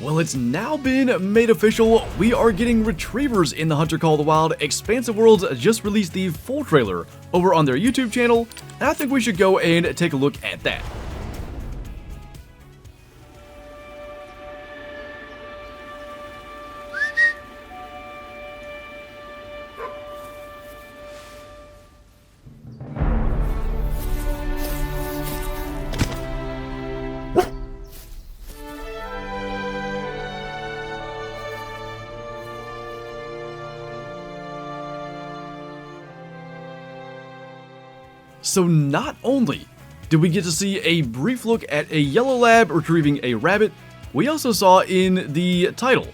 Well, it's now been made official. We are getting retrievers in the Hunter Call of the Wild. Expansive Worlds just released the full trailer over on their YouTube channel, and I think we should go and take a look at that. So not only did we get to see a brief look at a yellow lab retrieving a rabbit, we also saw in the title,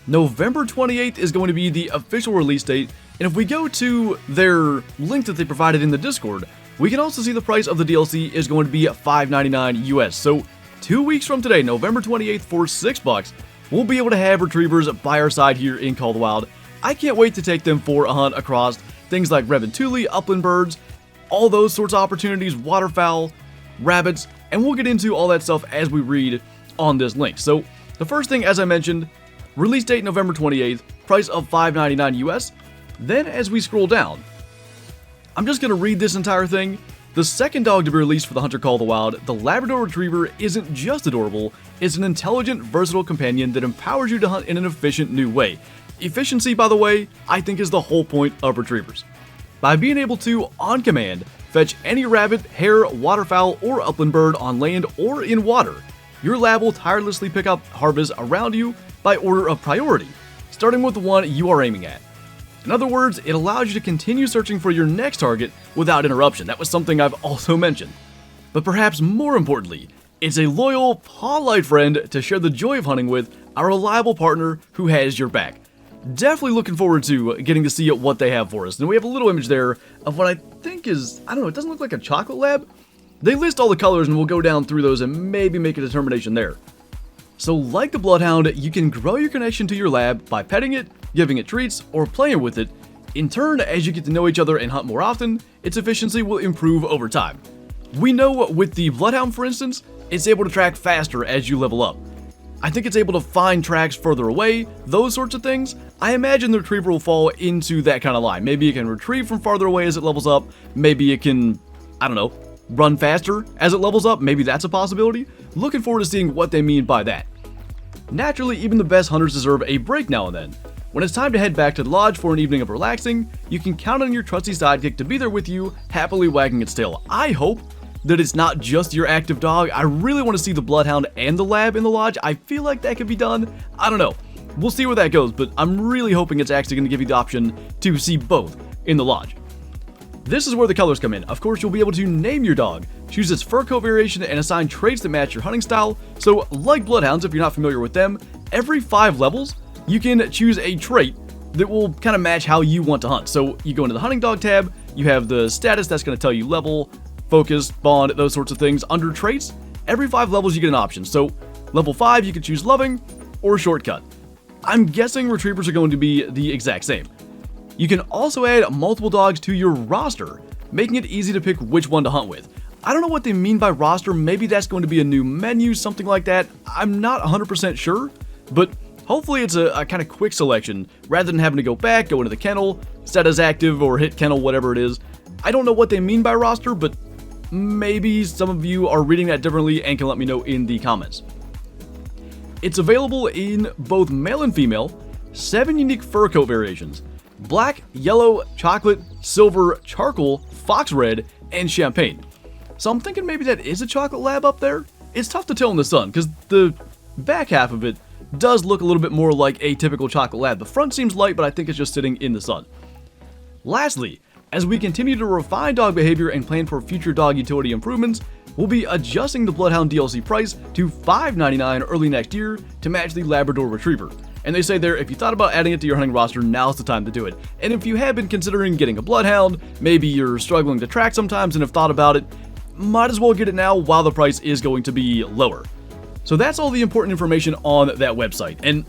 November 28th is going to be the official release date, and if we go to their link that they provided in the Discord, we can also see the price of the DLC is going to be $5.99 US. So 2 weeks from today, November 28th, for $6, we'll be able to have retrievers by our side here in Call of the Wild. I can't wait to take them for a hunt across things like Red Tule, upland birds, all those sorts of opportunities, waterfowl, rabbits, and we'll get into all that stuff as we read on this link. So the first thing, as I mentioned, release date November 28th, price of $5.99 US. Then as we scroll down, I'm just going to read this entire thing. The second dog to be released for the Hunter Call of the Wild, the Labrador Retriever, isn't just adorable, it's an intelligent, versatile companion that empowers you to hunt in an efficient new way. Efficiency, by the way, I think is the whole point of retrievers. By being able to, on command, fetch any rabbit, hare, waterfowl, or upland bird on land or in water, your lab will tirelessly pick up harvests around you by order of priority, starting with the one you are aiming at. In other words, it allows you to continue searching for your next target without interruption. That was something I've also mentioned. But perhaps more importantly, it's a loyal, paw-light friend to share the joy of hunting with, a reliable partner who has your back. Definitely looking forward to getting to see what they have for us. And we have a little image there of what I think is, I don't know, it doesn't look like a chocolate lab. They list all the colors and we'll go down through those and maybe make a determination there. So like the Bloodhound, you can grow your connection to your lab by petting it, giving it treats, or playing with it. In turn, as you get to know each other and hunt more often, its efficiency will improve over time. We know with the Bloodhound, for instance, it's able to track faster as you level up. I think it's able to find tracks further away, those sorts of things. I imagine the Retriever will fall into that kind of line. Maybe it can retrieve from farther away as it levels up. Maybe it can, I don't know, run faster as it levels up. Maybe that's a possibility. Looking forward to seeing what they mean by that. Naturally, even the best hunters deserve a break now and then. When it's time to head back to the lodge for an evening of relaxing, you can count on your trusty sidekick to be there with you, happily wagging its tail. I hope that it's not just your active dog. I really want to see the Bloodhound and the lab in the lodge. I feel like that could be done. I don't know. We'll see where that goes, but I'm really hoping it's actually going to give you the option to see both in the lodge. This is where the colors come in. Of course, you'll be able to name your dog, choose its fur coat variation, and assign traits that match your hunting style. So, like Bloodhounds, if you're not familiar with them, every 5 levels, you can choose a trait that will kind of match how you want to hunt. So, you go into the hunting dog tab, you have the status that's going to tell you level, focus, bond, those sorts of things. Under traits, every 5 levels you get an option. So level 5 you can choose loving or shortcut. I'm guessing retrievers are going to be the exact same. You can also add multiple dogs to your roster, making it easy to pick which one to hunt with. I don't know what they mean by roster. Maybe that's going to be a new menu, something like that. I'm not 100% sure, but hopefully it's a kind of quick selection rather than having to go back, go into the kennel, set as active, or hit kennel, whatever it is. I don't know what they mean by roster, but maybe some of you are reading that differently and can let me know in the comments. It's available in both male and female, 7 unique fur coat variations: black, yellow, chocolate, silver, charcoal, fox red, and champagne. So I'm thinking maybe that is a chocolate lab up there. It's tough to tell in the sun because the back half of it does look a little bit more like a typical chocolate lab. The front seems light, but I think it's just sitting in the sun. Lastly, as we continue to refine dog behavior and plan for future dog utility improvements, we'll be adjusting the Bloodhound DLC price to $5.99 early next year to match the Labrador Retriever. And they say there, if you thought about adding it to your hunting roster, now's the time to do it. And if you have been considering getting a Bloodhound, maybe you're struggling to track sometimes and have thought about it, might as well get it now while the price is going to be lower. So that's all the important information on that website. And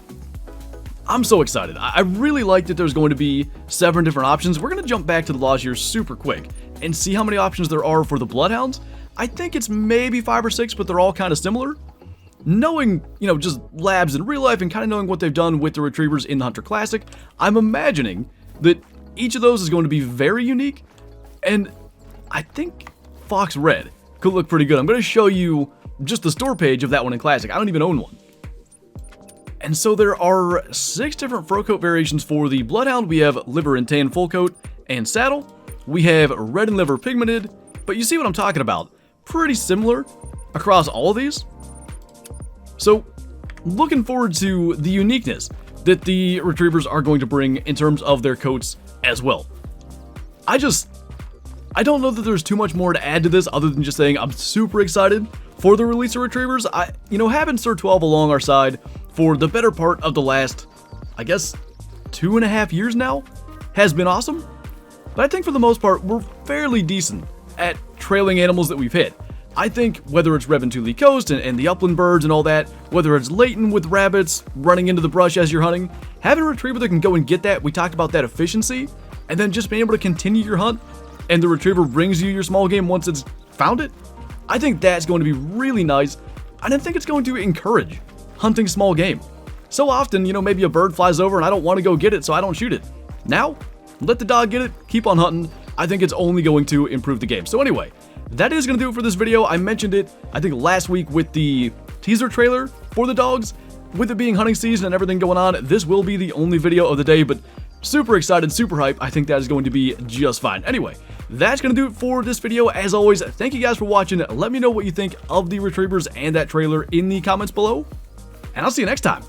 I'm so excited. I really like that there's going to be 7 different options. We're going to jump back to the lodge here super quick and see how many options there are for the Bloodhounds. I think it's maybe 5 or 6, but they're all kind of similar. knowing, just labs in real life and kind of knowing what they've done with the retrievers in the Hunter Classic, I'm imagining that each of those is going to be very unique, and I think Fox Red could look pretty good. I'm going to show you just the store page of that one in Classic. I don't even own one. And so there are 6 different fur coat variations for the Bloodhound. We have liver and tan full coat and saddle. We have red and liver pigmented, but you see what I'm talking about. Pretty similar across all of these. So looking forward to the uniqueness that the retrievers are going to bring in terms of their coats as well. I don't know that there's too much more to add to this other than just saying I'm super excited for the release of retrievers. Having Sir 12 along our side for the better part of the last, I guess, 2.5 years now has been awesome. But I think for the most part, we're fairly decent at trailing animals that we've hit. I think whether it's Reventuli Coast and the upland birds and all that, whether it's Leighton with rabbits running into the brush as you're hunting, having a retriever that can go and get that, we talked about that efficiency, and then just being able to continue your hunt, and the retriever brings you your small game once it's found it, I think that's going to be really nice, and I think it's going to encourage hunting small game. So often, maybe a bird flies over and I don't want to go get it, so I don't shoot it. Now, let the dog get it, keep on hunting. I think it's only going to improve the game. So anyway, that is going to do it for this video. I mentioned it, I think, last week with the teaser trailer for the dogs. With it being hunting season and everything going on, this will be the only video of the day, but super excited, super hype. I think that is going to be just fine. Anyway, that's going to do it for this video. As always, thank you guys for watching. Let me know what you think of the retrievers and that trailer in the comments below, and I'll see you next time.